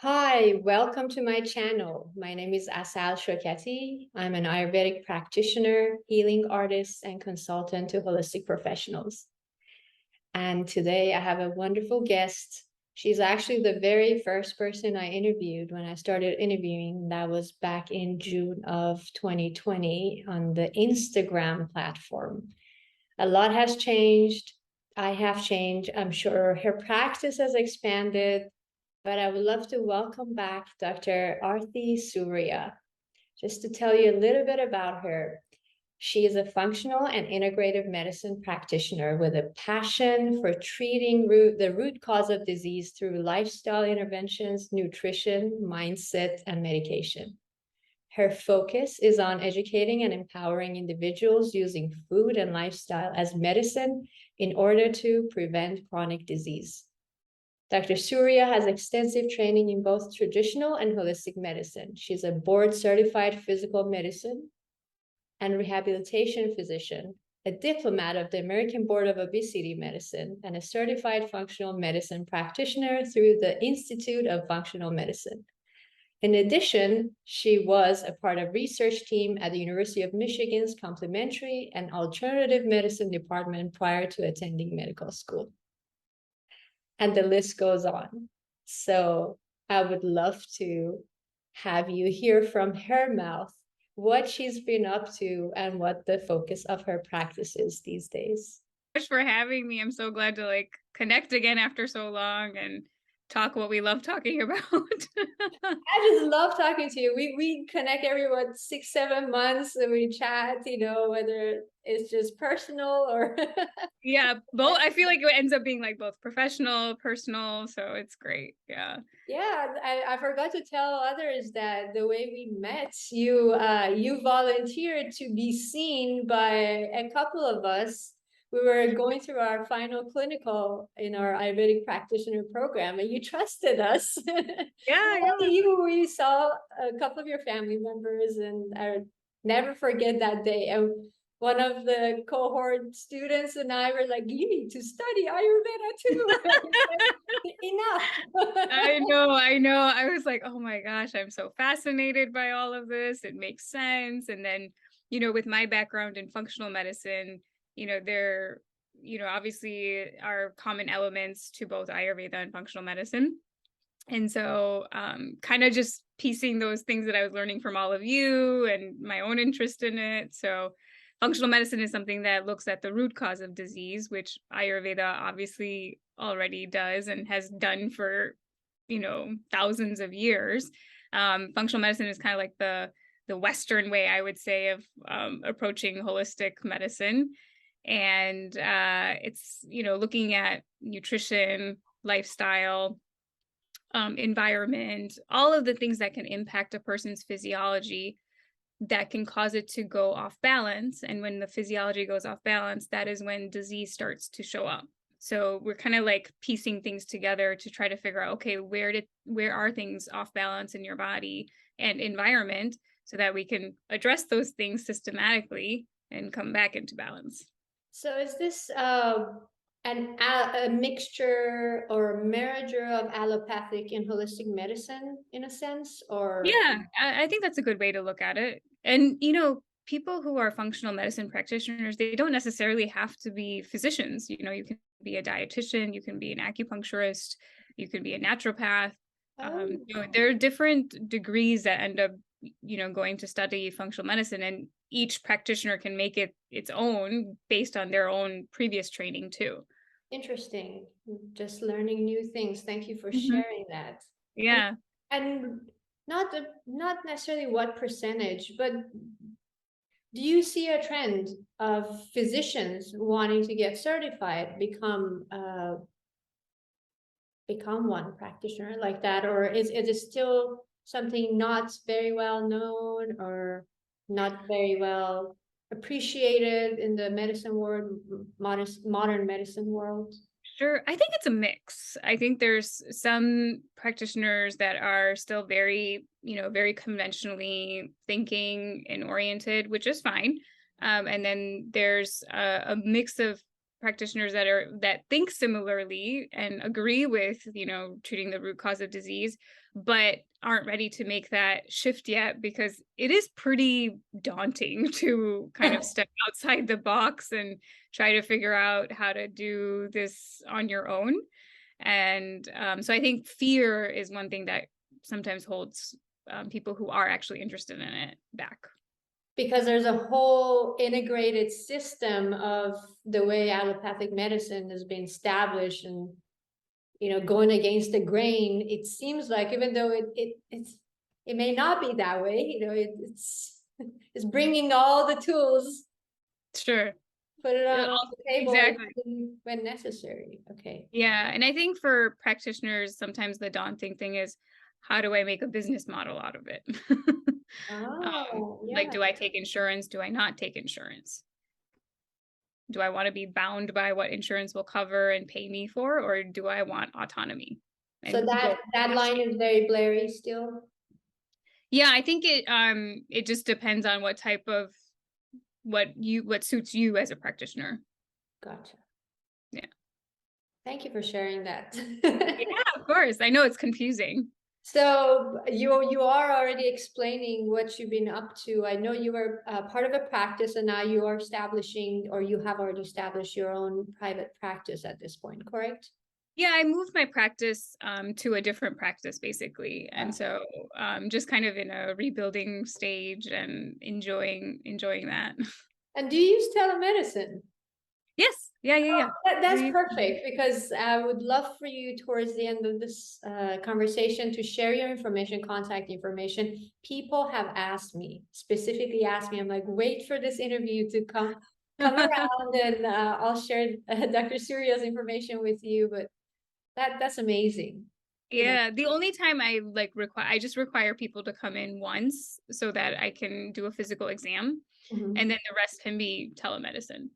Hi, welcome to my channel. My name is Asal Shoketi. I'm an Ayurvedic practitioner, healing artist, and consultant to holistic professionals. And today I have a wonderful guest. She's actually the very first person I interviewed when I started interviewing. That was back in June of 2020 on the Instagram platform. A lot has changed. I have changed. I'm sure her practice has expanded, but I would love to welcome back Dr. Aarti Soorya. Just to tell you a little bit about her, she is a functional and integrative medicine practitioner with a passion for treating the root cause of disease through lifestyle interventions, nutrition, mindset, and medication. Her focus is on educating and empowering individuals using food and lifestyle as medicine in order to prevent chronic disease. Dr. Surya has extensive training in both traditional and holistic medicine. She's a board-certified physical medicine and rehabilitation physician, a diplomat of the American Board of Obesity Medicine, and a certified functional medicine practitioner through the Institute of Functional Medicine. In addition, she was a part of research team at the University of Michigan's Complementary and Alternative Medicine Department prior to attending medical school. And the list goes on. So I would love to have you hear from her mouth what she's been up to and what the focus of her practice is these days. Much for having me. I'm so glad to connect again after so long and talk what we love talking about. I just love talking to you. We connect every 6-7 months and we chat, whether it's just personal or Yeah, both. I feel like it ends up being both professional, personal, so it's great. Yeah. Yeah, I forgot to tell others that the way we met, you volunteered to be seen by a couple of us. We were going through our final clinical in our Ayurvedic practitioner program, and you trusted us. Yeah, yeah. We saw a couple of your family members, and I never forget that day. And one of the cohort students and I were like, "You need to study Ayurveda too." Enough. I know. I was like, oh my gosh, I'm so fascinated by all of this. It makes sense. And then, with my background in functional medicine, there, obviously are common elements to both Ayurveda and functional medicine. And so kind of just piecing those things that I was learning from all of you and my own interest in it. So functional medicine is something that looks at the root cause of disease, which Ayurveda obviously already does and has done for, thousands of years. Functional medicine is kind of like the Western way, I would say, of approaching holistic medicine. And it's, looking at nutrition, lifestyle, environment, all of the things that can impact a person's physiology that can cause it to go off balance. And when the physiology goes off balance, that is when disease starts to show up. So we're kind of piecing things together to try to figure out, okay, where are things off balance in your body and environment so that we can address those things systematically and come back into balance. So is this a mixture or merger of allopathic and holistic medicine in a sense, or? Yeah, I think that's a good way to look at it. And, people who are functional medicine practitioners, they don't necessarily have to be physicians. You can be a dietitian, you can be an acupuncturist, you can be a naturopath. Oh, There are different degrees that end up, going to study functional medicine, and each practitioner can make it its own based on their own previous training too. interesting. Just learning new things. Thank you for Mhm. sharing that. And Yeah. and not necessarily what percentage, but do you see a trend of physicians wanting to get certified, become one practitioner like that, or is it still something not very well known or not very well appreciated in the medicine world, modern medicine world? Sure. I think it's a mix. I think there's some practitioners that are still very, very conventionally thinking and oriented, which is fine. And then there's a mix of practitioners that think similarly and agree with, treating the root cause of disease, but aren't ready to make that shift yet, because it is pretty daunting to kind of step outside the box and try to figure out how to do this on your own. And so I think fear is one thing that sometimes holds people who are actually interested in it back. Because there's a whole integrated system of the way allopathic medicine has been established, and going against the grain. It seems like, even though it may not be that way, it's bringing all the tools, Sure. put it on the table Exactly. when necessary. Okay. Yeah, and I think for practitioners, sometimes the daunting thing is, how do I make a business model out of it? Oh, Like, yeah. do I take insurance? Do I not take insurance? Do I want to be bound by what insurance will cover and pay me for, or do I want autonomy? So that line is very blurry still. Yeah, I think it just depends on what type of what suits you as a practitioner. Gotcha. Yeah. Thank you for sharing that. Yeah, of course. I know it's confusing. So you are already explaining what you've been up to. I know you were part of a practice, and now you are establishing, or you have already established your own private practice at this point, correct? Yeah, I moved my practice to a different practice, basically. And so just kind of in a rebuilding stage and enjoying that. And do you use telemedicine? Yes. Yeah. That's perfect, because I would love for you, towards the end of this conversation, to share your information, contact information. People have specifically asked me, I'm like, wait for this interview to come around, and I'll share Dr. Surya's information with you. But that's amazing. Yeah, the only time I just require people to come in once so that I can do a physical exam, Mhm. and then the rest can be telemedicine.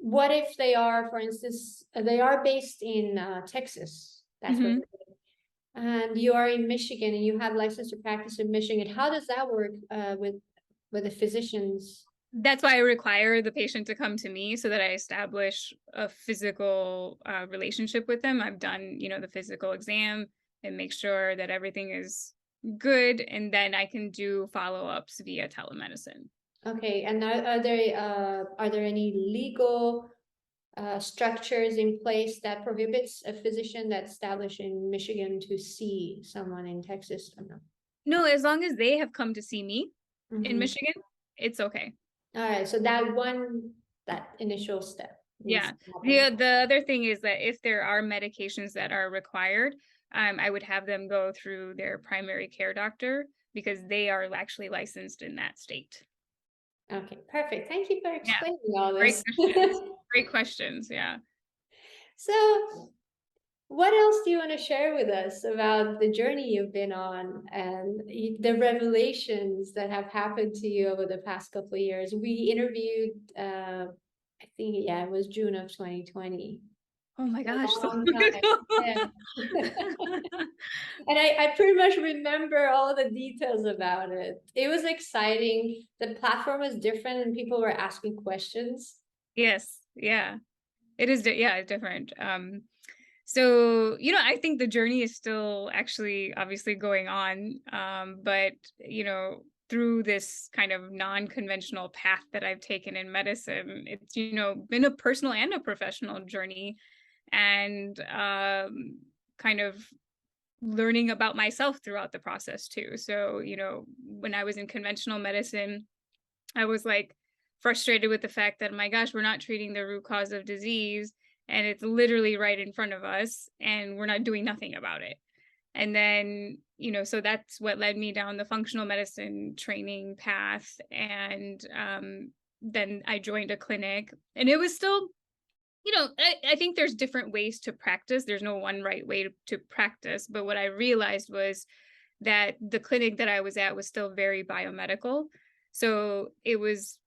What if they are, for instance, they are based in Texas? That's what. And you are in Michigan, and you have license to practice in Michigan. How does that work with the physicians? That's why I require the patient to come to me, so that I establish a physical relationship with them. I've done, the physical exam and make sure that everything is good, and then I can do follow-ups via telemedicine. Okay, and are there any legal structures in place that prohibits a physician that's established in Michigan to see someone in Texas or no? No, as long as they have come to see me in Michigan, it's okay. All right, so that initial step. Yeah. The other thing is that if there are medications that are required, I would have them go through their primary care doctor, because they are actually licensed in that state. Okay, perfect. Thank you for explaining all this. Great questions. Yeah. So, what else do you want to share with us about the journey you've been on and the revelations that have happened to you over the past couple of years? We interviewed, I think, yeah, it was June of 2020. Oh my gosh. Yeah. And I pretty much remember all the details about it. It was exciting. The platform was different, and people were asking questions. Yes. Yeah. It is. Yeah, it's different. So, I think the journey is still actually obviously going on. But, through this kind of non-conventional path that I've taken in medicine, it's, been a personal and a professional journey, and kind of learning about myself throughout the process too. So, when I was in conventional medicine, I was like frustrated with the fact that, my gosh, we're not treating the root cause of disease, and it's literally right in front of us, and we're not doing nothing about it. And then, so that's what led me down the functional medicine training path. And then I joined a clinic, and it was still, I think there's different ways to practice. There's no one right way to practice. But what I realized was that the clinic that I was at was still very biomedical. So it was,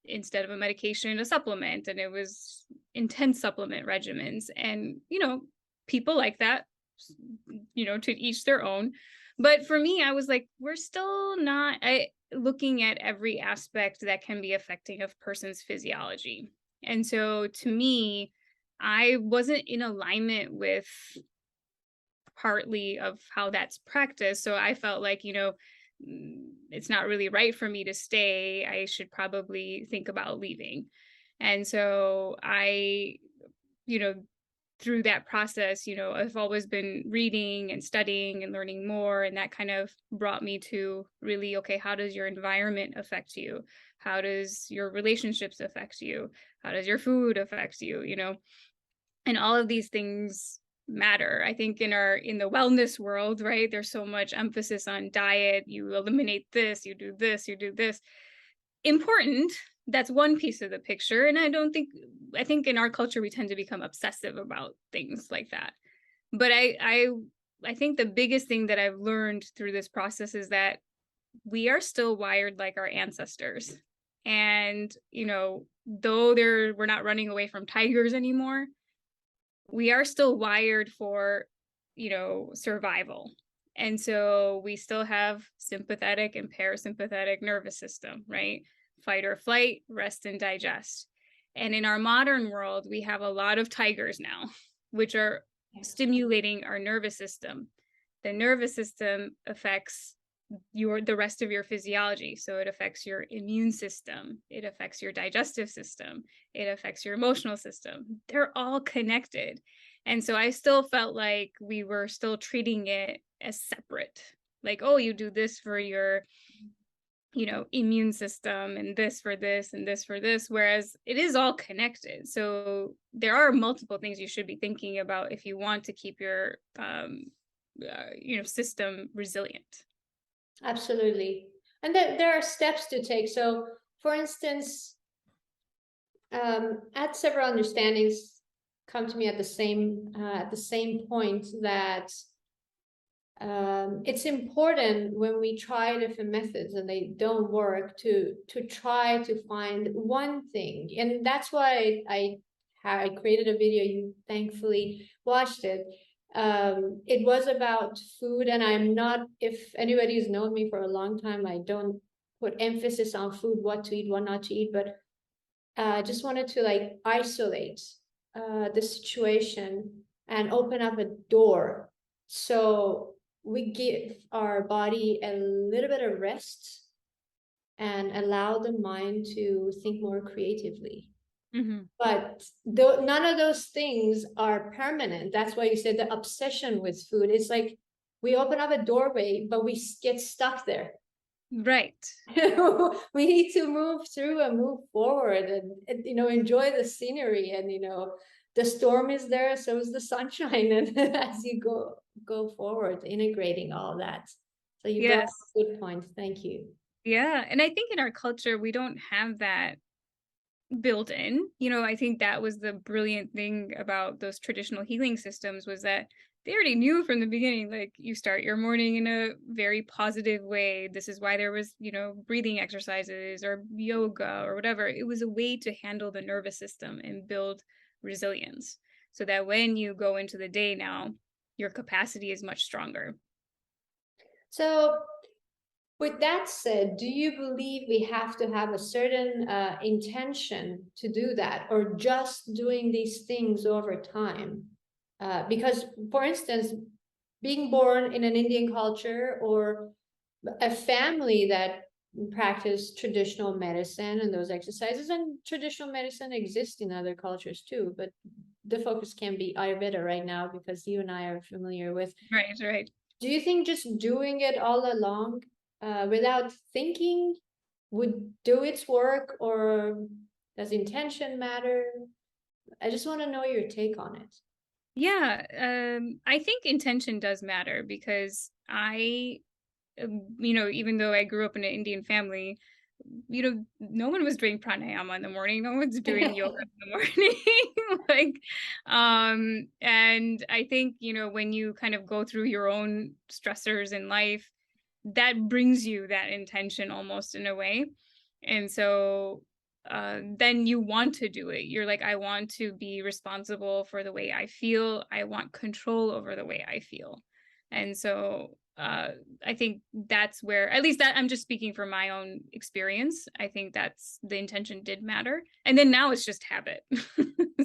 instead of a medication, a supplement, and it was intense supplement regimens. And, people like that, to each their own. But for me, I was like, we're still not looking at every aspect that can be affecting a person's physiology. And so to me, I wasn't in alignment with partly of how that's practiced. So I felt like, it's not really right for me to stay. I should probably think about leaving. And so you know, through that process, I've always been reading and studying and learning more. And that kind of brought me to really, okay, how does your environment affect you? How does your relationships affect you? How does your food affect you? And all of these things matter. I think in the wellness world, right, there's so much emphasis on diet. You eliminate this, you do this, you do this. Important. That's one piece of the picture. And I think in our culture we tend to become obsessive about things like that. But I think the biggest thing that I've learned through this process is that we are still wired like our ancestors. And, though we're not running away from tigers anymore, we are still wired for, survival. And so we still have sympathetic and parasympathetic nervous system, right? Fight or flight, rest and digest. And in our modern world, we have a lot of tigers now, which are stimulating our nervous system. The nervous system affects the rest of your physiology. So it affects your immune system, it affects your digestive system, it affects your emotional system. They're all connected. And so I still felt like we were still treating it as separate. Like, oh, you do this for your, immune system, and this for this and this for this, whereas it is all connected. So there are multiple things you should be thinking about if you want to keep your system resilient. Absolutely. And there are steps to take. So, for instance, at several understandings come to me at the same point that it's important when we try different methods and they don't work to try to find one thing. And that's why I created a video. You thankfully watched it. It was about food, and I'm not, if anybody's known me for a long time, I don't put emphasis on food, what to eat, what not to eat, but I just wanted to like isolate the situation and open up a door so we give our body a little bit of rest and allow the mind to think more creatively. But none of those things are permanent. That's why you said the obsession with food. It's like we open up a doorway, but we get stuck there. Right. We need to move through and move forward and enjoy the scenery. And the storm is there, so is the sunshine. And as you go forward, integrating all that. So you brought up a good point. Thank you. Yeah. And I think in our culture, we don't have that built in. I think that was the brilliant thing about those traditional healing systems, was that they already knew from the beginning, like, you start your morning in a very positive way. This is why there was, breathing exercises or yoga or whatever. It was a way to handle the nervous system and build resilience, so that when you go into the day now, your capacity is much stronger. So with that said, do you believe we have to have a certain intention to do that, or just doing these things over time? Because, for instance, being born in an Indian culture or a family that practice traditional medicine and those exercises, and traditional medicine exists in other cultures too, but the focus can be Ayurveda right now because you and I are familiar with. Right. Do you think just doing it all along without thinking would do its work, or does intention matter? I just want to know your take on it. Yeah, I think intention does matter, because even though I grew up in an Indian family, no one was doing pranayama in the morning. No one's doing yoga in the morning. And I think, when you kind of go through your own stressors in life, that brings you that intention almost in a way. And so then you want to do it. You're like, I want to be responsible for the way I feel. I want control over the way I feel. And so I think that's where, at least that I'm just speaking from my own experience. I think that's the intention did matter. And then now it's just habit.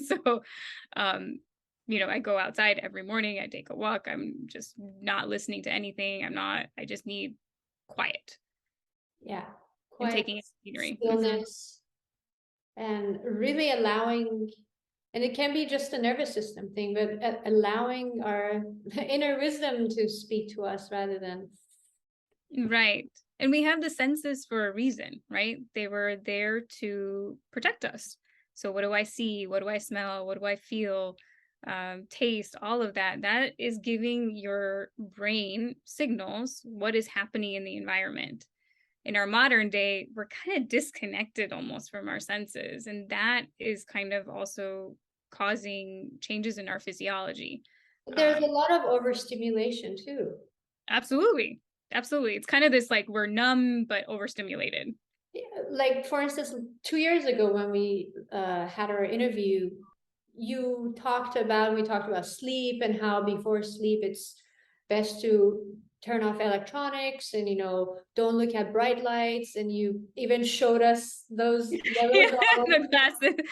So, um, I go outside every morning, I take a walk. I'm just not listening to anything. I just need quiet Yeah, and quiet, taking in scenery. stillness, and really allowing, and it can be just a nervous system thing, but allowing our inner wisdom to speak to us rather than. Right. And we have the senses for a reason, right? They were there to protect us. So what do I see? What do I smell? What do I feel? Taste, all of that. That is giving your brain signals what is happening in the environment. In our modern day, we're kind of disconnected almost from our senses. And that is kind of also causing changes in our physiology. There's a lot of overstimulation too. Absolutely. Absolutely. It's kind of this like we're numb but overstimulated. Yeah, like for instance, 2 years ago when we had our interview, we talked about sleep and how before sleep it's best to turn off electronics and don't look at bright lights, and you even showed us those yellow Yeah, dots. that's it.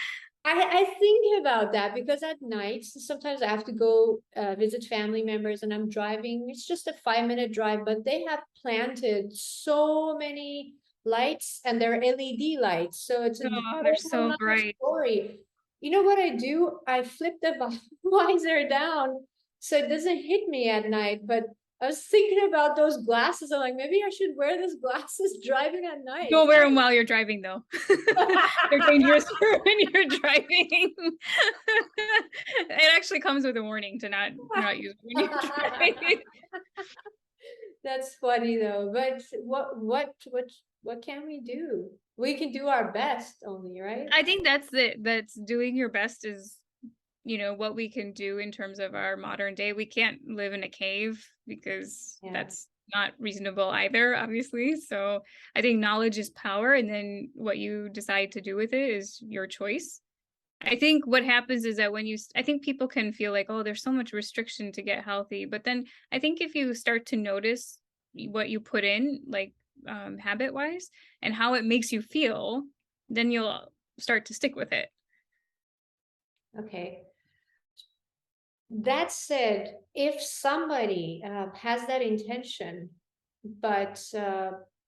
I think about that because at night sometimes I have to go visit family members and I'm driving. It's just a 5-minute drive, but they have planted so many lights and they're LED lights, so it's a Oh, they're whole so nother bright. story. You know what I do? I flip the visor down so it doesn't hit me at night. But I was thinking about those glasses. I'm like, maybe I should wear those glasses driving at night. Don't wear them while you're driving, though. They're dangerous for when you're driving. It actually comes with a warning to not use them when you're driving. That's funny though. But what can we do? We can do our best only, right? I think that's it. That's doing your best is, what we can do in terms of our modern day. We can't live in a cave because Yeah. that's not reasonable either, obviously. So I think knowledge is power, and then what you decide to do with it is your choice. I think what happens is that I think people can feel like, oh, there's so much restriction to get healthy. But then I think if you start to notice what you put in, like habit wise, and how it makes you feel, then you'll start to stick with it. Okay. That said, if somebody has that intention, but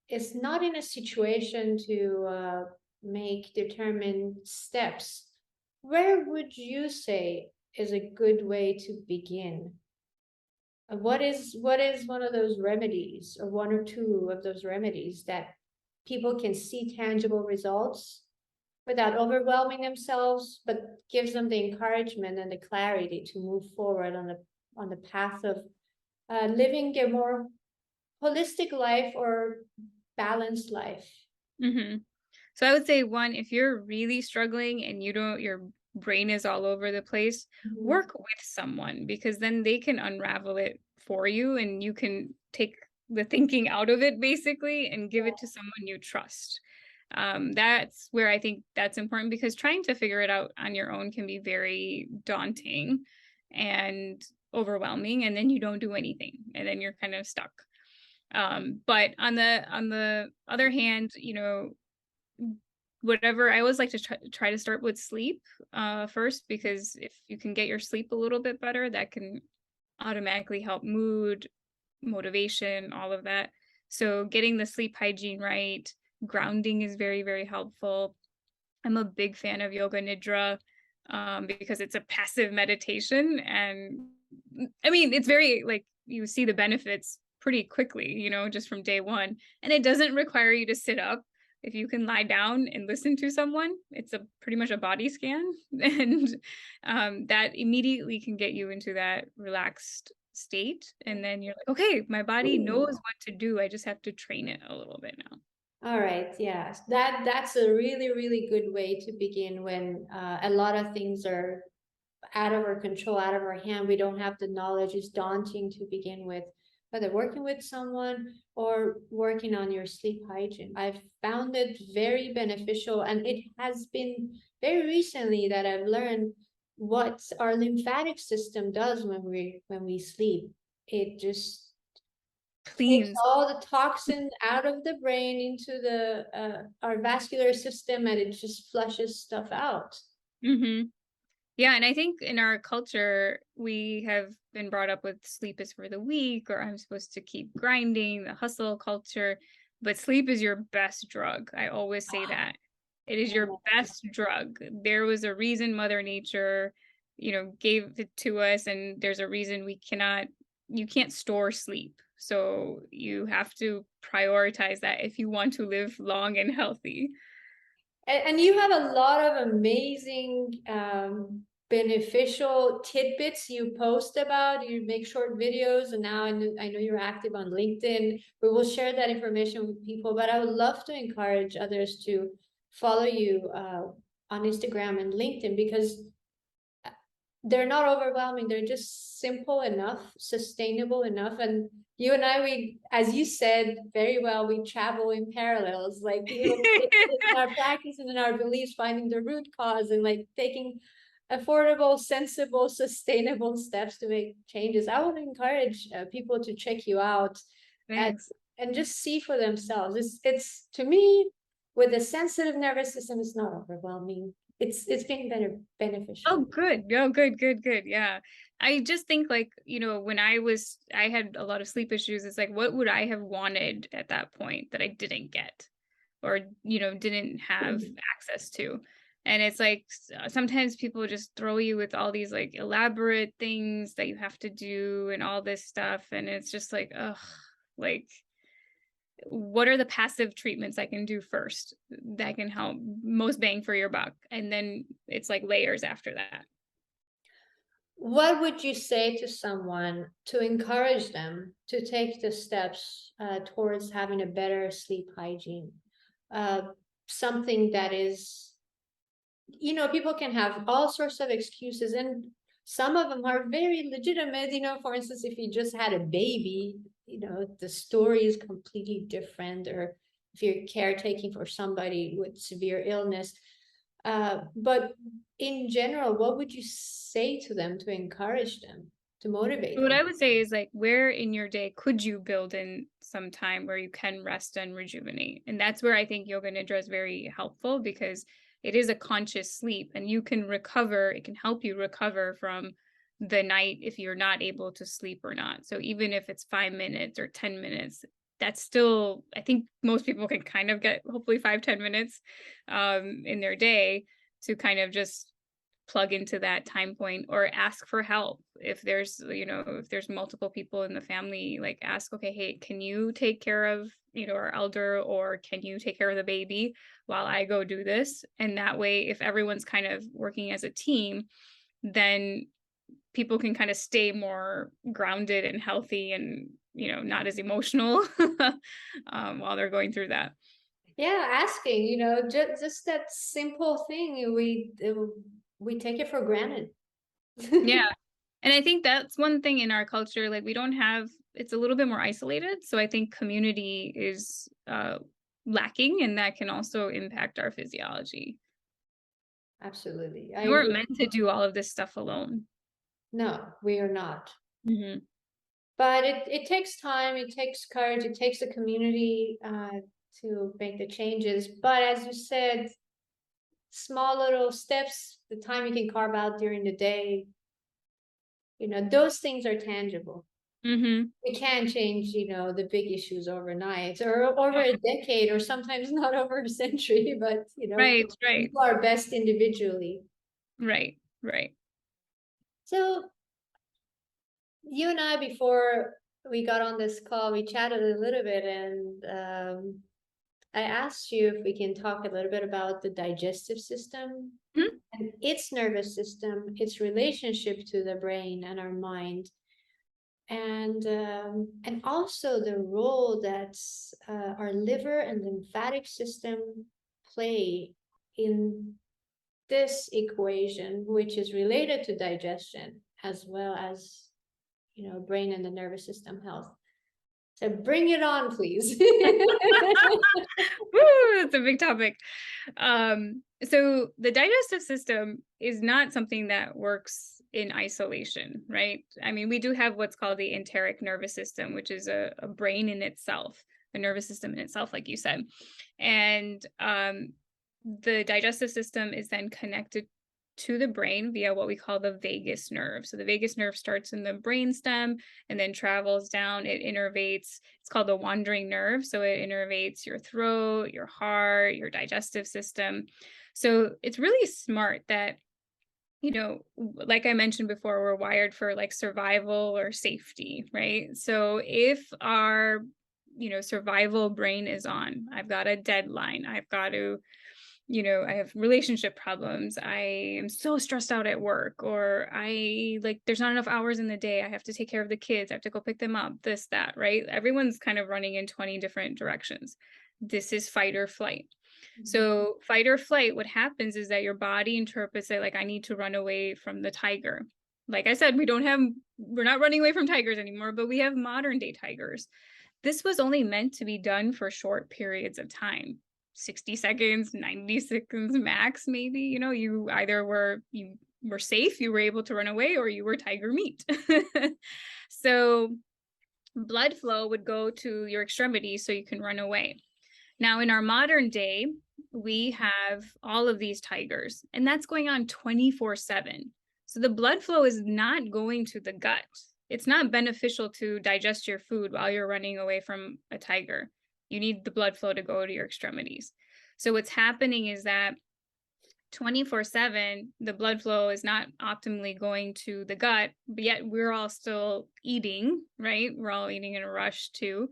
is not in a situation to make determined steps, where would you say is a good way to begin? What is one of those remedies, or one or two of those remedies that people can see tangible results without overwhelming themselves, but gives them the encouragement and the clarity to move forward on the path of living a more holistic life or balanced life? Mm-hmm. So I would say one, if you're really struggling and your brain is all over the place, work with someone because then they can unravel it for you and you can take the thinking out of it basically and give it to someone you trust. That's where I think that's important because trying to figure it out on your own can be very daunting and overwhelming, and then you don't do anything and then you're kind of stuck. But on the other hand, whatever, I always like to try to start with sleep first, because if you can get your sleep a little bit better, that can automatically help mood, motivation, all of that. So getting the sleep hygiene right, grounding is very, very helpful. I'm a big fan of yoga nidra because it's a passive meditation, and I mean it's very like you see the benefits pretty quickly, just from day one, and it doesn't require you to sit up. If you can lie down and listen to someone, it's a pretty much a body scan, and that immediately can get you into that relaxed state, and then you're like, okay, my body knows what to do. I just have to train it a little bit now. All right, yeah, that's a really, really good way to begin when a lot of things are out of our control, out of our hand. We don't have the knowledge. It's daunting to begin with, whether working with someone or working on your sleep hygiene. I've found it very beneficial, and it has been very recently that I've learned what our lymphatic system does when we sleep. it just takes Cleans. all the toxin out of the brain into the our vascular system, and it just flushes stuff out. Mm-hmm. Yeah, and I think in our culture, we have been brought up with sleep is for the weak, or I'm supposed to keep grinding, the hustle culture. But sleep is your best drug. I always say that. It is your best drug. There was a reason Mother Nature, gave it to us, and there's a reason you can't store sleep. So you have to prioritize that if you want to live long and healthy. And you have a lot of amazing beneficial tidbits you post about. You make short videos, and now I know you're active on LinkedIn. We will share that information with people, but I would love to encourage others to follow you on Instagram and LinkedIn, because they're not overwhelming. They're just simple enough, sustainable enough. And you and I, we, as you said very well, we travel in parallels, like, in our practice and in our beliefs, finding the root cause and like taking affordable, sensible, sustainable steps to make changes. I would encourage people to check you out Thanks. and just see for themselves. It's to me, with a sensitive nervous system, it's not overwhelming. It's been beneficial. Oh, good. Oh, good, good, good. Yeah. I just think like, when I had a lot of sleep issues, it's like, what would I have wanted at that point that I didn't get or, didn't have access to? And it's like sometimes people just throw you with all these like elaborate things that you have to do and all this stuff. And it's just like, ugh, like, what are the passive treatments I can do first that can help most bang for your buck? And then it's like layers after that. What would you say to someone to encourage them to take the steps towards having a better sleep hygiene? Uh, Something that is, people can have all sorts of excuses, and some of them are very legitimate. For instance, if you just had a baby, the story is completely different, or if you're caretaking for somebody with severe illness. But in general, what would you say to them to encourage them, to motivate What them? I would say is like, where in your day could you build in some time where you can rest and rejuvenate? And that's where I think yoga nidra is very helpful because it is a conscious sleep and you can recover. It can help you recover from the night if you're not able to sleep or not. So even if it's 5 minutes or 10 minutes, that's still, I think most people can kind of get hopefully 5-10 minutes in their day to kind of just plug into that time point or ask for help if there's multiple people in the family, like ask, okay, hey, can you take care of our elder, or can you take care of the baby while I go do this? And that way, if everyone's kind of working as a team, then people can kind of stay more grounded and healthy and not as emotional while they're going through that. Yeah, asking, just that simple thing, we take it for granted. Yeah. And I think that's one thing in our culture, like we don't have, it's a little bit more isolated. So I think community is lacking, and that can also impact our physiology. Absolutely. I We weren't agree. meant to do all of this stuff alone. No, we are not. Hmm. But it takes time, it takes courage, it takes a community to make the changes. But as you said, small little steps, the time you can carve out during the day, those things are tangible. Hmm. We can change, the big issues overnight or over a decade, or sometimes not over a century, but, Right, we right, do our best individually. right, right. So you and I, before we got on this call, we chatted a little bit, and I asked you if we can talk a little bit about the digestive system Mhm. and its nervous system, its relationship to the brain and our mind, and also the role that our liver and lymphatic system play in this equation, which is related to digestion as well as brain and the nervous system health. So bring it on, please. Woo, that's a big topic. So the digestive system is not something that works in isolation, right? I mean, we do have what's called the enteric nervous system, which is a brain in itself, a nervous system in itself, like you said. And the digestive system is then connected to the brain via what we call the vagus nerve. So the vagus nerve starts in the brainstem and then travels down. It innervates, it's called the wandering nerve. So it innervates your throat, your heart, your digestive system. So it's really smart that, like I mentioned before, we're wired for like survival or safety, right? So if our, survival brain is on, I've got a deadline, I've got to, I have relationship problems, I am so stressed out at work, or there's not enough hours in the day, I have to take care of the kids, I have to go pick them up, this, that, right? Everyone's kind of running in 20 different directions. This is fight or flight. So fight or flight, what happens is that your body interprets it like, I need to run away from the tiger. Like I said, we're not running away from tigers anymore, but we have modern day tigers. This was only meant to be done for short periods of time, 60 seconds, 90 seconds max, maybe. You either you were safe, you were able to run away, or you were tiger meat. So blood flow would go to your extremities so you can run away. Now, in our modern day, we have all of these tigers, and that's going on 24/7. So the blood flow is not going to the gut. It's not beneficial to digest your food while you're running away from a tiger. You need the blood flow to go to your extremities. So what's happening is that 24/7, the blood flow is not optimally going to the gut, but yet we're all still eating, right? We're all eating in a rush too.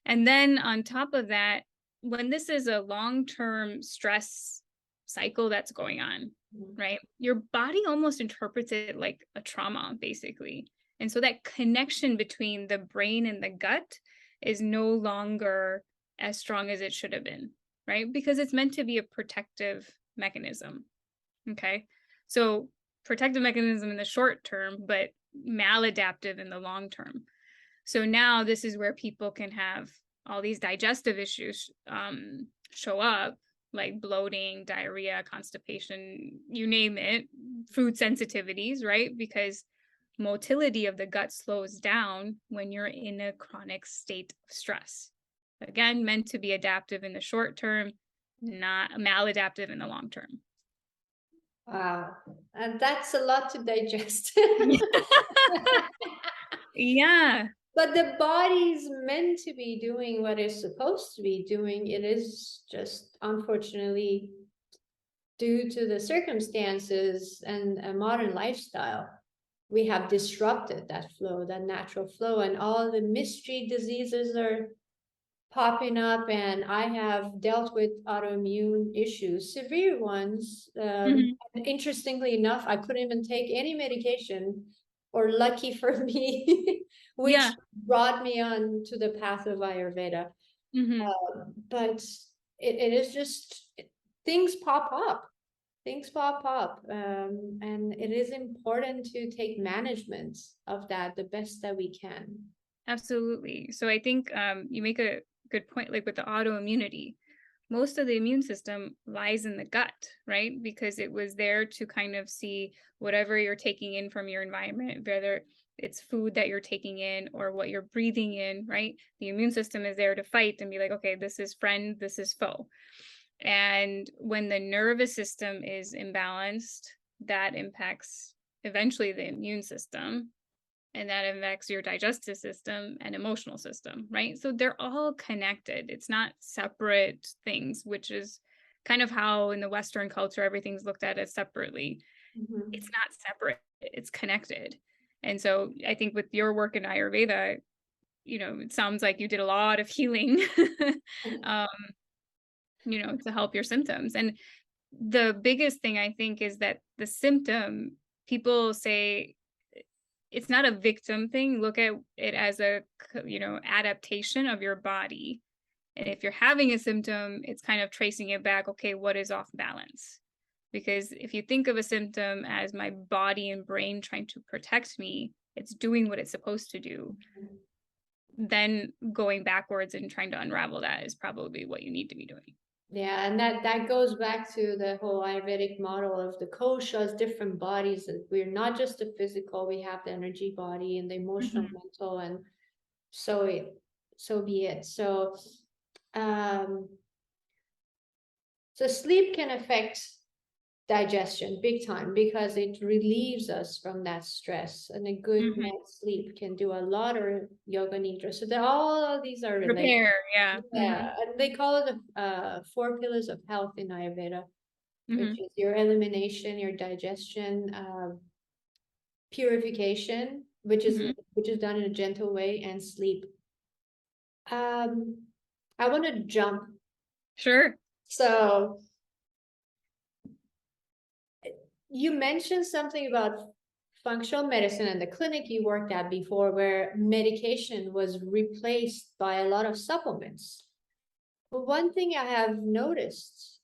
And then on top of that, when this is a long-term stress cycle that's going on, right? Your body almost interprets it like a trauma, basically. And so that connection between the brain and the gut is no longer as strong as it should have been, right? Because it's meant to be a protective mechanism. Okay. So protective mechanism in the short term, but maladaptive in the long term. So now this is where people can have all these digestive issues show up, like bloating, diarrhea, constipation, you name it, food sensitivities, right? Because motility of the gut slows down when you're in a chronic state of stress. Again, meant to be adaptive in the short term, not maladaptive in the long term. Wow. And that's a lot to digest. Yeah. But the body's meant to be doing what it's supposed to be doing. It is just, unfortunately, due to the circumstances and a modern lifestyle, we have disrupted that flow, that natural flow, and all the mystery diseases are popping up. And I have dealt with autoimmune issues, severe ones. And interestingly enough, I couldn't even take any medication, or lucky for me, which brought me on to the path of Ayurveda. But it is just, things pop up. Things pop up, and it is important to take management of that the best that we can. Absolutely. So I think you make a good point, like with the autoimmunity. Most of the immune system lies in the gut, right? Because it was there to kind of see whatever you're taking in from your environment, whether it's food that you're taking in or what you're breathing in, right? The immune system is there to fight and be like, okay, this is friend, this is foe. And when the nervous system is imbalanced, that impacts eventually the immune system, and that affects your digestive system and emotional system, right? So they're all connected. It's not separate things, which is kind of how in the Western culture, everything's looked at as separately. It's not separate, it's connected. And so I think with your work in Ayurveda, it sounds like you did a lot of healing, to help your symptoms. And the biggest thing I think is that the symptom, people say it's not a victim thing. Look at it as a, adaptation of your body. And if you're having a symptom, it's kind of tracing it back. Okay, what is off balance? Because if you think of a symptom as my body and brain trying to protect me, it's doing what it's supposed to do. Then going backwards and trying to unravel that is probably what you need to be doing. Yeah, and that goes back to the whole Ayurvedic model of the koshas, different bodies. That we're not just the physical, we have the energy body and the emotional, Mhm. mental, and so it so be it. Um, so sleep can affect digestion big time because it relieves us from that stress, and a good Mhm. night's sleep can do a lot of yoga nidra. So all of these are related. Repair, yeah. Yeah, and they call it the four pillars of health in Ayurveda, which Mhm. is your elimination, your digestion, purification, Mhm. which is done in a gentle way, and sleep. Um, I want to jump. Sure. So you mentioned something about functional medicine and the clinic you worked at before, where medication was replaced by a lot of supplements. But one thing I have noticed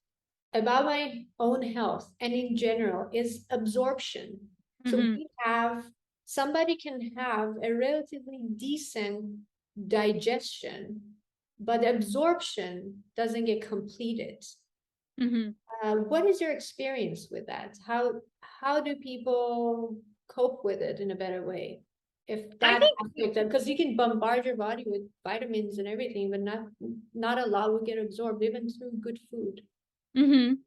about my own health and in general is absorption. So Mhm. we have somebody can have a relatively decent digestion, but absorption doesn't get completed. Mhm. What is your experience with that? How do people cope with it in a better way? If I that think aspect of, because you can bombard your body with vitamins and everything, but not a lot will get absorbed even through good food. mhm.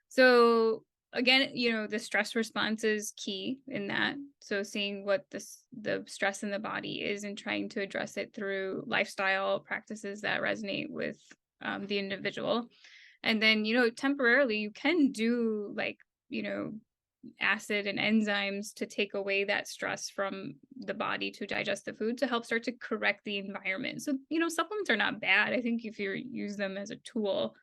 So again, the stress response is key in that. So seeing what the stress in the body is and trying to address it through lifestyle practices that resonate with the individual. And then, temporarily you can do like, you know, acid and enzymes to take away that stress from the body to digest the food to help start to correct the environment. So, supplements are not bad. I think if you use them as a tool,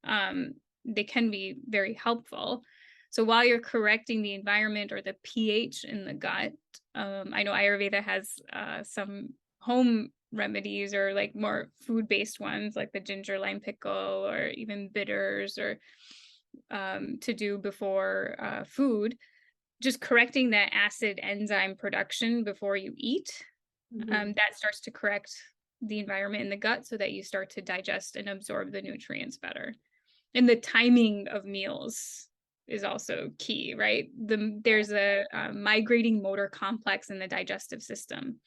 um, they can be very helpful. So while you're correcting the environment or the pH in the gut, I know Ayurveda has some home remedies or like more food-based ones like the ginger lime pickle or even bitters or to do before food, just correcting that acid enzyme production before you eat. Mhm. That starts to correct the environment in the gut so that you start to digest and absorb the nutrients better. And the timing of meals is also key, right? There's a, migrating motor complex in the digestive system.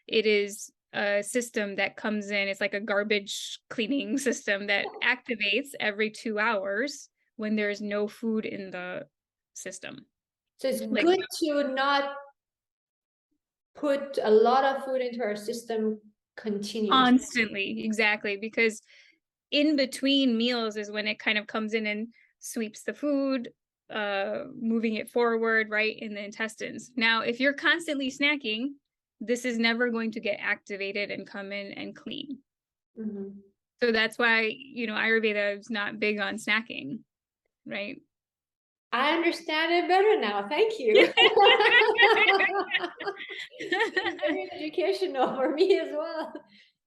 It is a system that comes in, it's like a garbage cleaning system that activates every 2 hours when there's no food in the system. So it's Like good to not put a lot of food into our system continuously. constantly, exactly, because in between meals is when it kind of comes in and sweeps the food, moving it forward, right, in the intestines. Now, if you're constantly snacking, this is never going to get activated and come in and clean. Mhm. So that's why, Ayurveda is not big on snacking, right? I understand it better now. Thank you. Very educational for me as well.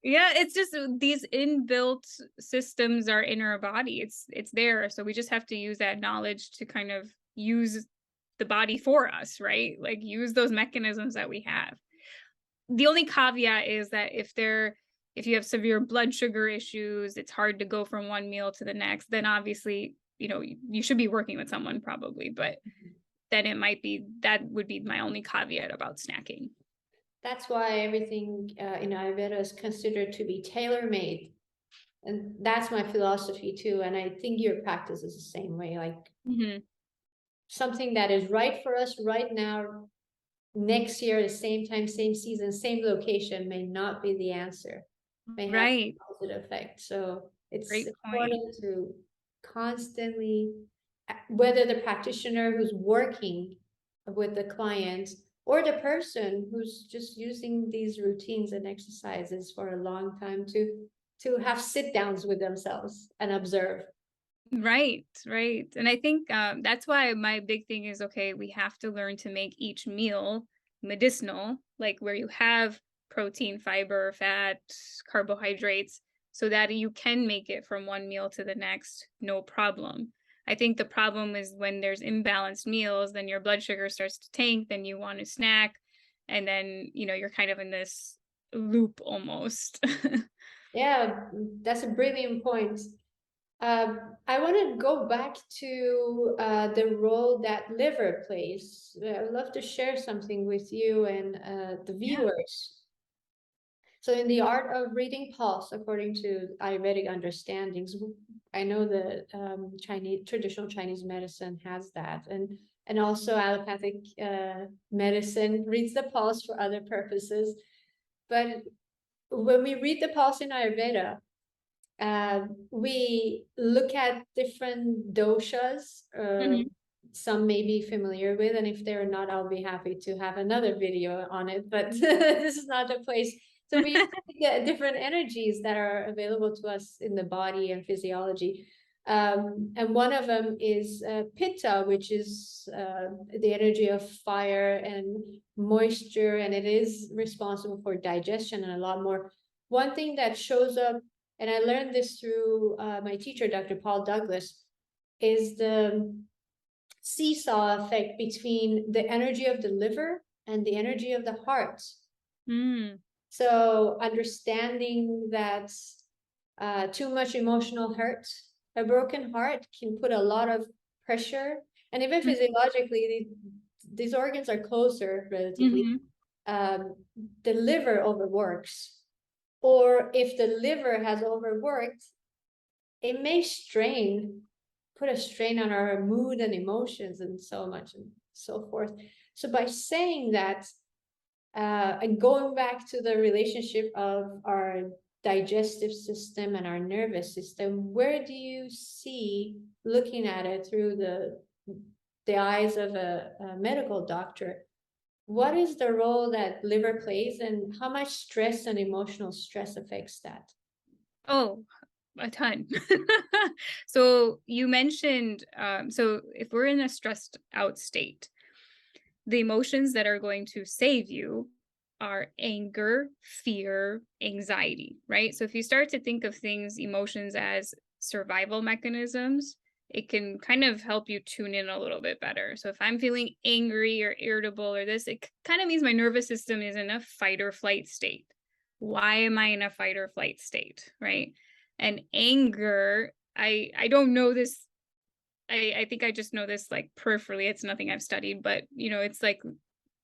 Yeah, it's just these inbuilt systems are in our body. It's there. So we just have to use that knowledge to kind of use the body for us, right? Like use those mechanisms that we have. The only caveat is that if you have severe blood sugar issues, it's hard to go from one meal to the next, then obviously, you should be working with someone probably, but then that would be my only caveat about snacking. That's why everything in Ayurveda is considered to be tailor-made. And that's my philosophy too. And I think your practice is the same way. Like Mhm. something that is right for us right now, next year, the same time, same season, same location may not be the answer, may have Right. a positive effect. So it's Great point. important to constantly, whether the practitioner who's working with the client or the person who's just using these routines and exercises for a long time, to have sit downs with themselves and observe. Right, right. And I think that's why my big thing is okay, we have to learn to make each meal medicinal, like where you have protein, fiber, fat, carbohydrates, so that you can make it from one meal to the next, no problem. I think the problem is when there's imbalanced meals, then your blood sugar starts to tank, then you want to snack, and then, you're kind of in this loop almost. Yeah, that's a brilliant point. I want to go back to the role that liver plays. I'd love to share something with you and the Yeah. viewers. So, in the art of reading pulse, according to Ayurvedic understandings, I know the Chinese traditional Chinese medicine has that, and also allopathic medicine reads the pulse for other purposes. But when we read the pulse in Ayurveda, we look at different doshas. Hmm. Some may be familiar with, and if they're not, I'll be happy to have another video on it. But this is not the place. So we get different energies that are available to us in the body and physiology. And one of them is pitta, which is the energy of fire and moisture, and it is responsible for digestion and a lot more. One thing that shows up, and I learned this through my teacher, Dr. Paul Douglas, is the seesaw effect between the energy of the liver and the energy of the heart. Mm. So understanding that too much emotional hurt, a broken heart can put a lot of pressure, and even physiologically, these organs are closer relatively. Mm-hmm. Um, the liver overworks, or if the liver has overworked, it may put a strain on our mood and emotions and so much and so forth. So by saying that, and going back to the relationship of our digestive system and our nervous system, where do you see, looking at it through the eyes of a medical doctor, what is the role that liver plays and how much stress and emotional stress affects that? Oh, a ton. So you mentioned, so if we're in a stressed out state, the emotions that are going to save you are anger, fear, anxiety, right? So if you start to think of things, emotions as survival mechanisms, it can kind of help you tune in a little bit better. So if I'm feeling angry or irritable or this, it kind of means my nervous system is in a fight or flight state. Why am I in a fight or flight state, right? And anger, I don't know this. I think I just know this like peripherally. It's nothing I've studied, but it's like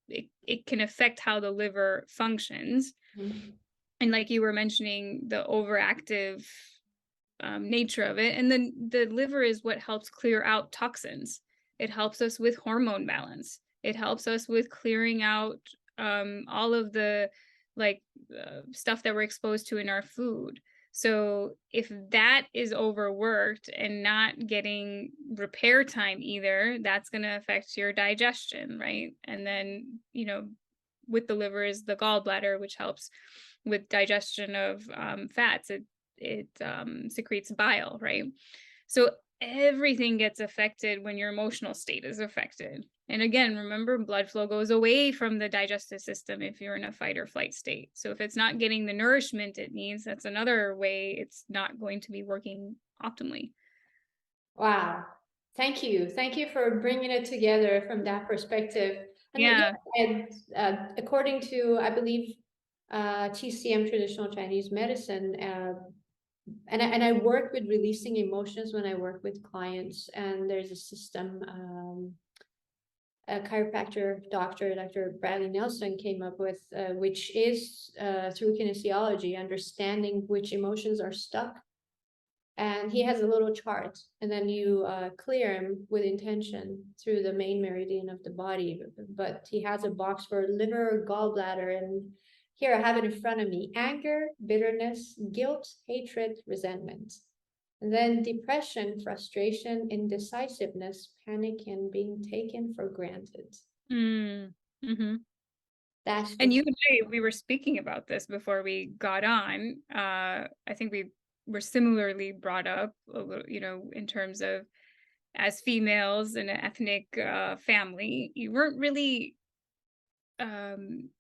it can affect how the liver functions. Mhm. And like you were mentioning, the overactive nature of it. And then the liver is what helps clear out toxins. It helps us with hormone balance. It helps us with clearing out all of the like stuff that we're exposed to in our food. So if that is overworked and not getting repair time either, that's going to affect your digestion, right? And then, with the liver is the gallbladder, which helps with digestion of fats. It secretes bile, right? So everything gets affected when your emotional state is affected. And again, remember, blood flow goes away from the digestive system if you're in a fight or flight state. So if it's not getting the nourishment it needs, that's another way it's not going to be working optimally. Wow. Thank you. Thank you for bringing it together from that perspective. And Yeah. yeah, and according to, I believe, TCM, traditional Chinese medicine, and I work with releasing emotions when I work with clients, and there's a system, a chiropractor doctor, Dr. Bradley Nelson, came up with, which is through kinesiology, understanding which emotions are stuck, and he has a little chart, and then you clear him with intention through the main meridian of the body. But he has a box for liver, gallbladder, and here I have it in front of me: anger, bitterness, guilt, hatred, resentment, and then depression, frustration, indecisiveness, panic, and being taken for granted. Mm-hmm. That's And the you and we were speaking about this before we got on. I think we were similarly brought up a little, in terms of as females in an ethnic family, you weren't really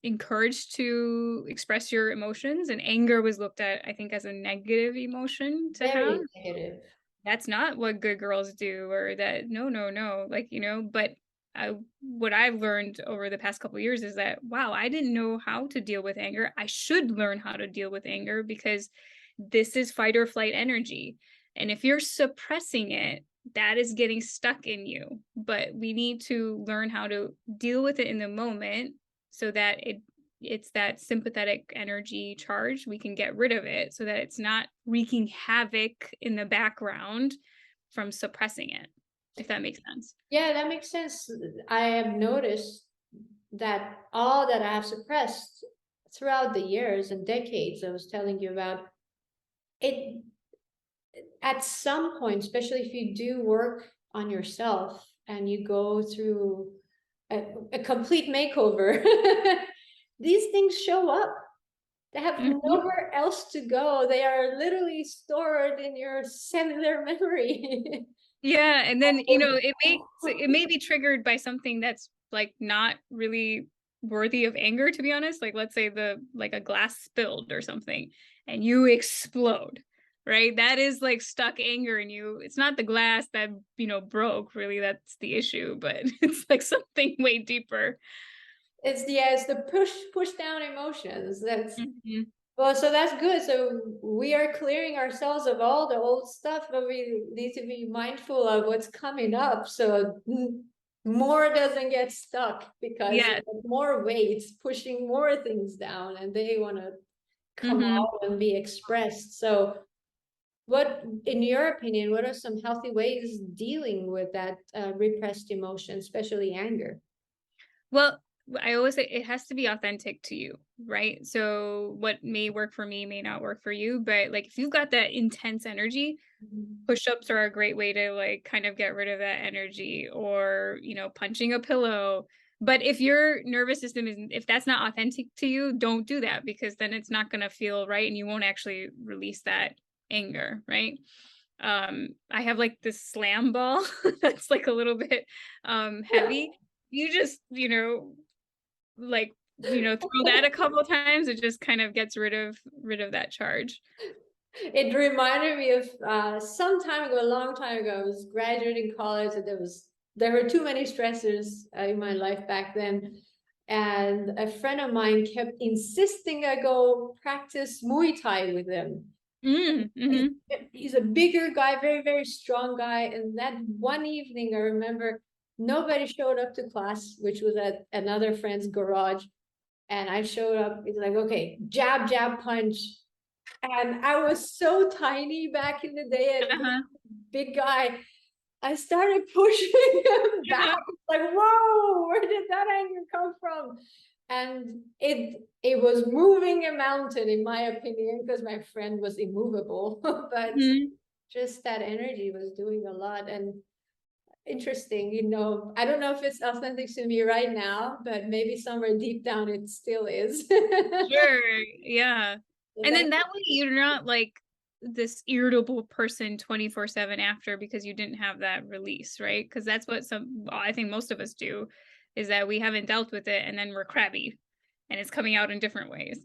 encouraged to express your emotions, and anger was looked at, I think, as a negative emotion to have. very negative. That's not what good girls do, or that no, like, but what I've learned over the past couple of years is that, wow, I didn't know how to deal with anger. I should learn how to deal with anger because this is fight or flight energy. And if you're suppressing it, that is getting stuck in you. But we need to learn how to deal with it in the moment so that it's that sympathetic energy charge. We can get rid of it so that it's not wreaking havoc in the background from suppressing it, if that makes sense. Yeah, that makes sense. I have noticed that all that I have suppressed throughout the years and decades I was telling you about, it at some point, especially if you do work on yourself and you go through a complete makeover, these things show up. They have Mhm. nowhere else to go. They are literally stored in your cellular memory. Yeah, and then, you know, it may be triggered by something that's like not really worthy of anger, to be honest. Like let's say like a glass spilled or something and you explode, right? That is like stuck anger in you. It's not the glass that, you know, broke, really, that's the issue, but it's like something way deeper. It's the push down emotions. That's Mhm. well, so that's good. So we are clearing ourselves of all the old stuff, but we need to be mindful of what's coming up so more doesn't get stuck because Yeah. more weights pushing more things down and they want to come Hmm. out and be expressed. So what, in your opinion, what are some healthy ways dealing with that repressed emotion, especially anger? Well, I always say it has to be authentic to you, right? So what may work for me may not work for you, but like if you've got that intense energy, Mhm. push-ups are a great way to like kind of get rid of that energy, or, you know, punching a pillow. But if your nervous system is, if that's not authentic to you, don't do that, because then it's not going to feel right and you won't actually release that anger, right? I have like this slam ball that's like a little bit heavy. You just, you know, like, you know, throw that a couple times, it just kind of gets rid of that charge. It reminded me of some time ago, a long time ago. I was graduating college, and there were too many stressors in my life back then. And a friend of mine kept insisting I go practice Muay Thai with him. Mm, He's, mhm. he's a bigger guy, very, very strong guy. And that one evening, I remember nobody showed up to class, which was at another friend's garage. And I showed up. He's like, okay, jab, jab, punch. And I was so tiny back in the day, and Uh-huh. big guy. I started pushing him back. Like, whoa, where did that anger come from? And it was moving a mountain, in my opinion, because my friend was immovable. But Mhm. just that energy was doing a lot. And interesting, you know, I don't know if it's authentic to me right now, but maybe somewhere deep down it still is. Sure, yeah. So And thank then that way you're not like this irritable person 24/7 after because you didn't have that release, right? Because that's what I think most of us do, is that we haven't dealt with it and then we're crabby and it's coming out in different ways.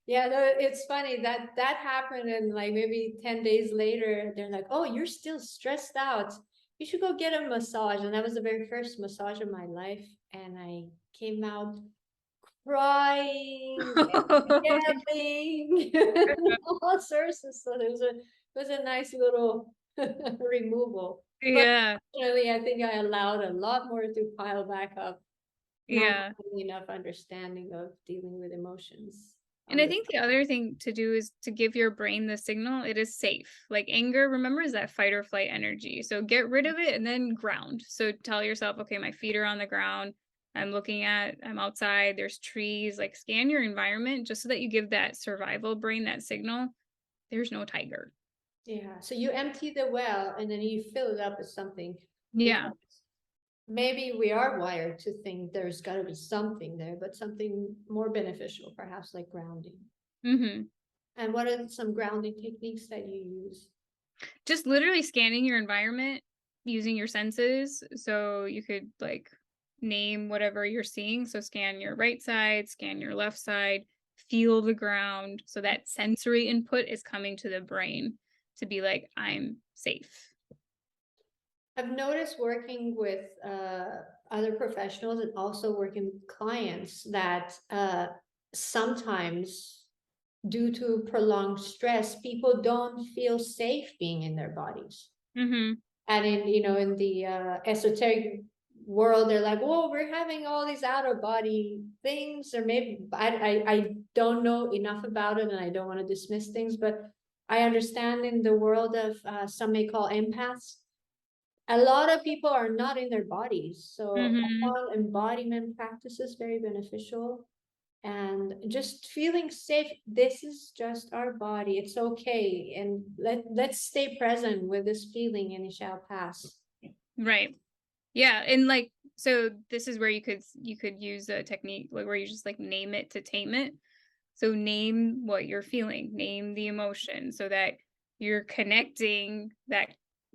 Yeah, no, it's funny that that happened, and like maybe 10 days later, they're like, "Oh, you're still stressed out. You should go get a massage." And that was the very first massage of my life, and I came out crying and yelling, all sorts of stuff. It was a nice little removal. But Yeah, fortunately, I think I allowed a lot more to pile back up, not yeah. having enough understanding of dealing with emotions And on I the. think the other thing to do is to give your brain the signal it is safe. Like anger, remember, is that fight or flight energy. So get rid of it and then ground. So tell yourself, okay, my feet are on the ground. I'm outside, there's trees. Like scan your environment just so that you give that survival brain that signal. There's no tiger. Yeah, so you empty the well and then you fill it up with something, Yeah. because maybe we are wired to think there's got to be something there, but something more beneficial, perhaps like grounding. Hmm. And what are some grounding techniques that you use? Just literally scanning your environment using your senses. So you could like name whatever you're seeing. So scan your right side, scan your left side, feel the ground. So that sensory input is coming to the brain to be like, I'm safe. I've noticed working with other professionals and also working with clients that sometimes due to prolonged stress, people don't feel safe being in their bodies. Mm-hmm. And in the esoteric world, they're like, "Whoa, we're having all these out of body things," or maybe I don't know enough about it, and I don't want to dismiss things, but I understand in the world of some may call empaths, a lot of people are not in their bodies, so I Mm-hmm. found embodiment practices very beneficial. And just feeling safe, this is just our body, it's okay, and let's stay present with this feeling and it shall pass. Right. Yeah. And like, so this is where you could use a technique like where you just like name it to tame it. So name what you're feeling, name the emotion so that you're connecting that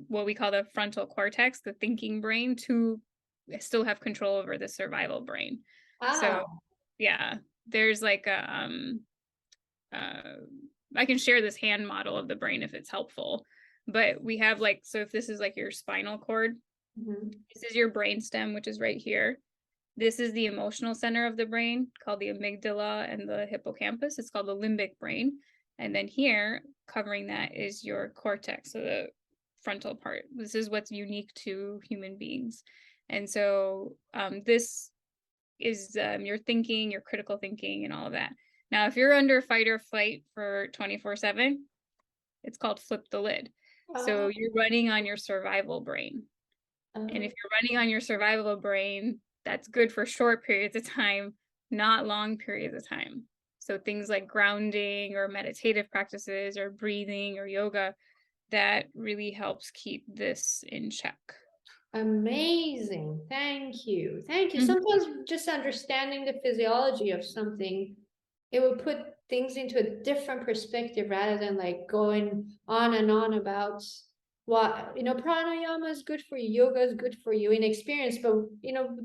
what we call the frontal cortex, the thinking brain, to still have control over the survival brain. So Ah. yeah, there's like a uh I can share this hand model of the brain if it's helpful. But we have like, so if this is like your spinal cord, Mhm. this is your brain stem, which is right here. This is the emotional center of the brain called the amygdala and the hippocampus. It's called the limbic brain. And then here, covering that, is your cortex, so the frontal part. This is what's unique to human beings. And so this is your thinking, your critical thinking, and all of that. Now, if you're under fight or flight for 24/7, it's called flip the lid. So Ah. you're running on your survival brain. And Ah. if you're running on your survival brain, that's good for short periods of time, not long periods of time. So things like grounding or meditative practices or breathing or yoga, that really helps keep this in check. Amazing. Thank you. Thank you. Mhm. Sometimes just understanding the physiology of something, it will put things into a different perspective rather than like going on and on about what, pranayama is good for you, yoga is good for you in experience. But,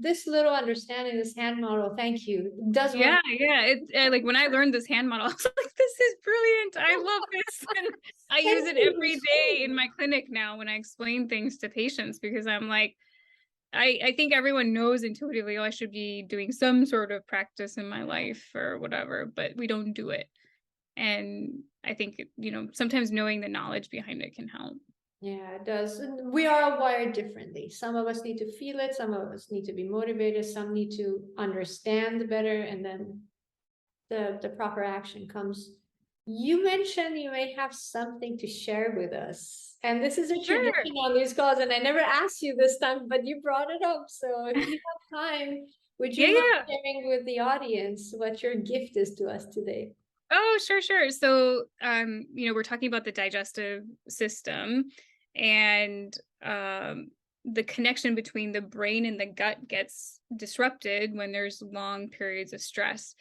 this little understanding, this hand model, thank you, does what. Yeah, yeah. Like when I learned this hand model, I was like, this is brilliant. I love this. And I use Thank it you for every day in sharing. my clinic now when I explain things to patients because I'm like, I think everyone knows intuitively, oh, I should be doing some sort of practice in my life or whatever, but we don't do it. And I think, sometimes knowing the knowledge behind it can help. Yeah, it does. And we are all wired differently. Some of us need to feel it, some of us need to be motivated, some need to understand better, and then the proper action comes. You mentioned you may have something to share with us. And this is a Sure. tradition on these calls, and I never asked you this time, but you brought it up. So if you have time, would Yeah, you mind yeah. sharing with the audience what your gift is to us today? Oh, sure, sure. So, we're talking about the digestive system and the connection between the brain and the gut gets disrupted when there's long periods of stress.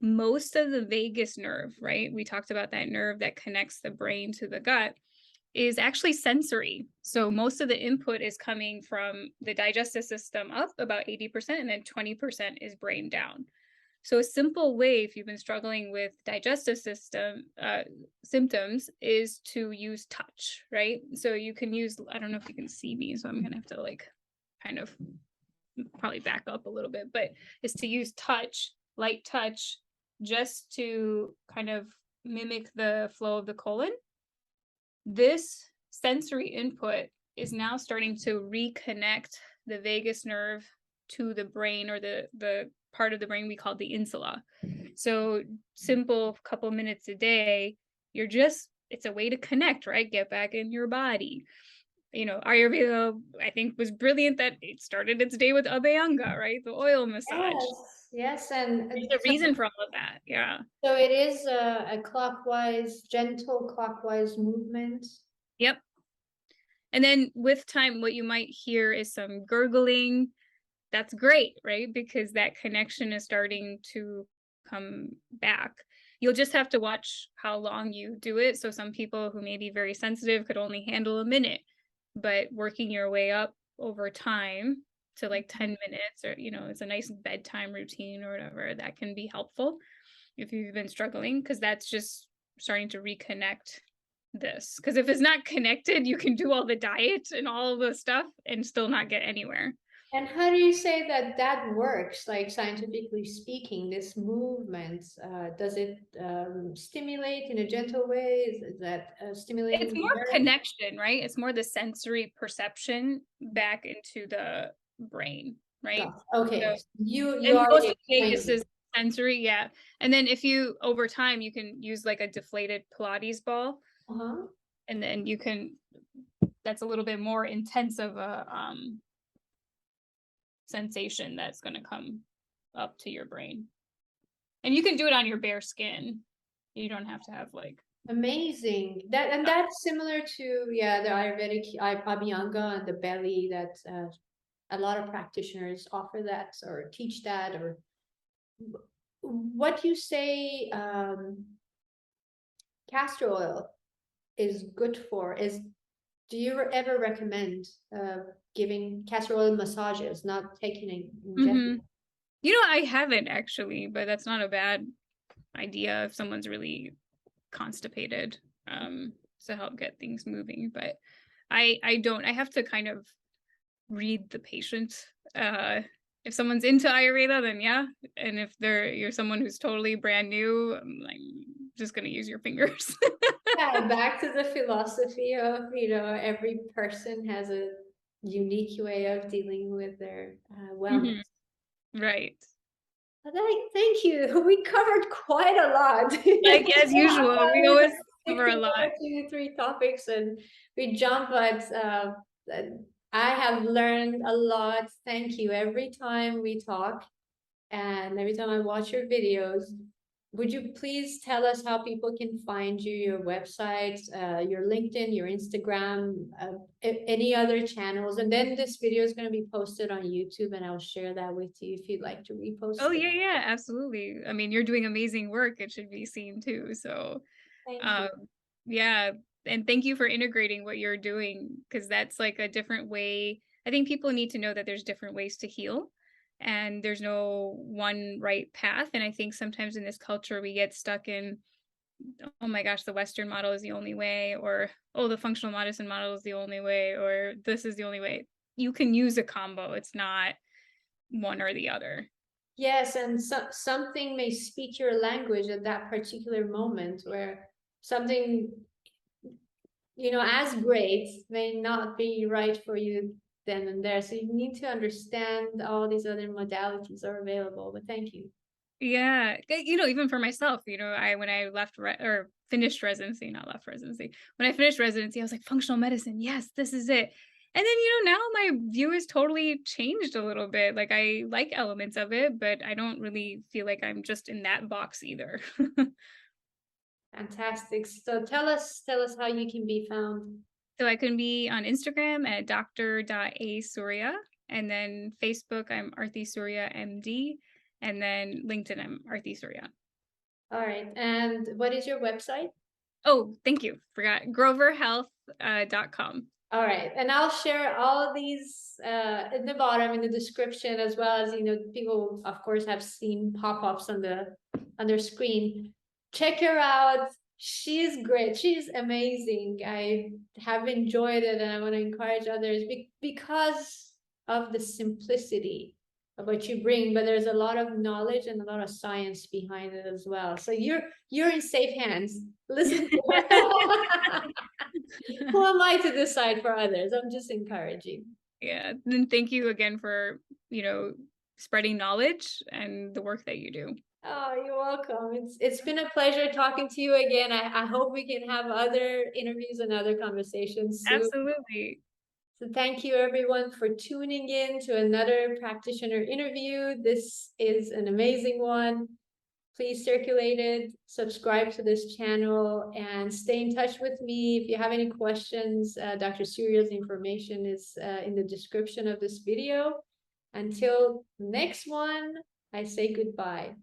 Most of the vagus nerve, right? We talked about that nerve that connects the brain to the gut is actually sensory. So most of the input is coming from the digestive system up about 80%, and then 20% is brain down. So a simple way, if you've been struggling with digestive system symptoms, is to use touch, right? So you can use, I don't know if you can see me, so I'm gonna have to like kind of probably back up a little bit, but is to use touch, light touch, just to kind of mimic the flow of the colon. This sensory input is now starting to reconnect the vagus nerve to the brain, or the part of the brain we call the insula. So simple couple minutes a day, it's a way to connect, right? Get back in your body. Ayurveda, I think, was brilliant that it started its day with Abhyanga, right? The oil massage. Yes, yes, and There's a reason for all of that. Yeah. so it is a clockwise, gentle clockwise movement. Yep. And then with time, what you might hear is some gurgling. That's great, right? Because that connection is starting to come back. You'll just have to watch how long you do it. So some people who may be very sensitive could only handle a minute, but working your way up over time to like 10 minutes, or it's a nice bedtime routine or whatever, that can be helpful if you've been struggling, because that's just starting to reconnect this. Because if it's not connected, you can do all the diet and all the stuff and still not get anywhere. And how do you say that that works, like scientifically speaking, this movement, does it stimulate in a gentle way? Is that It's stimulating the more nerve? connection, right? It's more the sensory perception back into the brain, right? Got Okay, So, you and most already of the explained vagus it. is sensory, yeah. And then if you, over time, you can use like a deflated Pilates ball, Uh-huh. and then you can, that's a little bit more intense of a sensation that's going to come up to your brain. And you can do it on your bare skin. You don't have to have like, Amazing. That's similar to, yeah, the Ayurvedic Abhyanga and the belly, that a lot of practitioners offer that or teach that. Or what you say, castor oil is good for is, do you ever recommend giving castor oil massages, not taking it mm-hmm. injected? I haven't actually, but that's not a bad idea if someone's really constipated, to help get things moving. But I have to kind of read the patient. If someone's into Ayurveda, then yeah. And if you're someone who's totally brand new, I'm like just gonna use your fingers. Yeah, back to the philosophy of, every person has a unique way of dealing with their wellness. Mhm. Right. Thank you. We covered quite a lot. Like as I thought usual, we we were always cover a sticking lot. over 2 3 topics and we jump, but I have learned a lot. Thank you. Every time we talk and every time I watch your videos, would you please tell us how people can find you, your website, your LinkedIn, your Instagram, any other channels? And then this video is going to be posted on YouTube, and I'll share that with you if you'd like to repost Oh it. yeah, yeah, absolutely. I mean, you're doing amazing work. It should be seen too. So, Thank um, you. yeah, and thank you for integrating what you're doing, because that's like a different way. I think people need to know that there's different ways to heal, and there's no one right path. And I think sometimes in this culture we get stuck in, oh my gosh, the Western model is the only way, or oh, the functional medicine model is the only way, or this is the only way. You can use a combo. It's not one or the other. Yes, and something may speak your language at that particular moment, where something, as great may not be right for you then and there. So you need to understand all these other modalities are available. But thank you. Yeah, even for myself, I when I left or finished residency, not left residency. When I finished residency, I was like, functional medicine, yes, this is it. And then, now my view has totally changed a little bit. Like I like elements of it, but I don't really feel like I'm just in that box either. Fantastic. So tell us how you can be found. So I can be on Instagram at Dr.A Surya, and then Facebook I'm Aarti Soorya MD, and then LinkedIn I'm Aarti Soorya. All right. And what is your website? Oh, thank you. Forgot. Groverhealth.com. All right. And I'll share all of these in the bottom in the description, as well as, people of course have seen pop-ups on their screen. Check her out. She's great. She's amazing. I have enjoyed it, and I want to encourage others because of the simplicity of what you bring, but there's a lot of knowledge and a lot of science behind it as well. So you're in safe hands. Listen to her. Who am I to decide for others? I'm just encouraging. Yeah. Then thank you again for, spreading knowledge and the work that you do. Oh, you're welcome. It's been a pleasure talking to you again. I hope we can have other interviews and other conversations soon. Absolutely. So thank you everyone for tuning in to another practitioner interview. This is an amazing one. Please circulate it, subscribe to this channel, and stay in touch with me. If you have any questions, Dr. Surya's information is in the description of this video. Until next one, I say goodbye.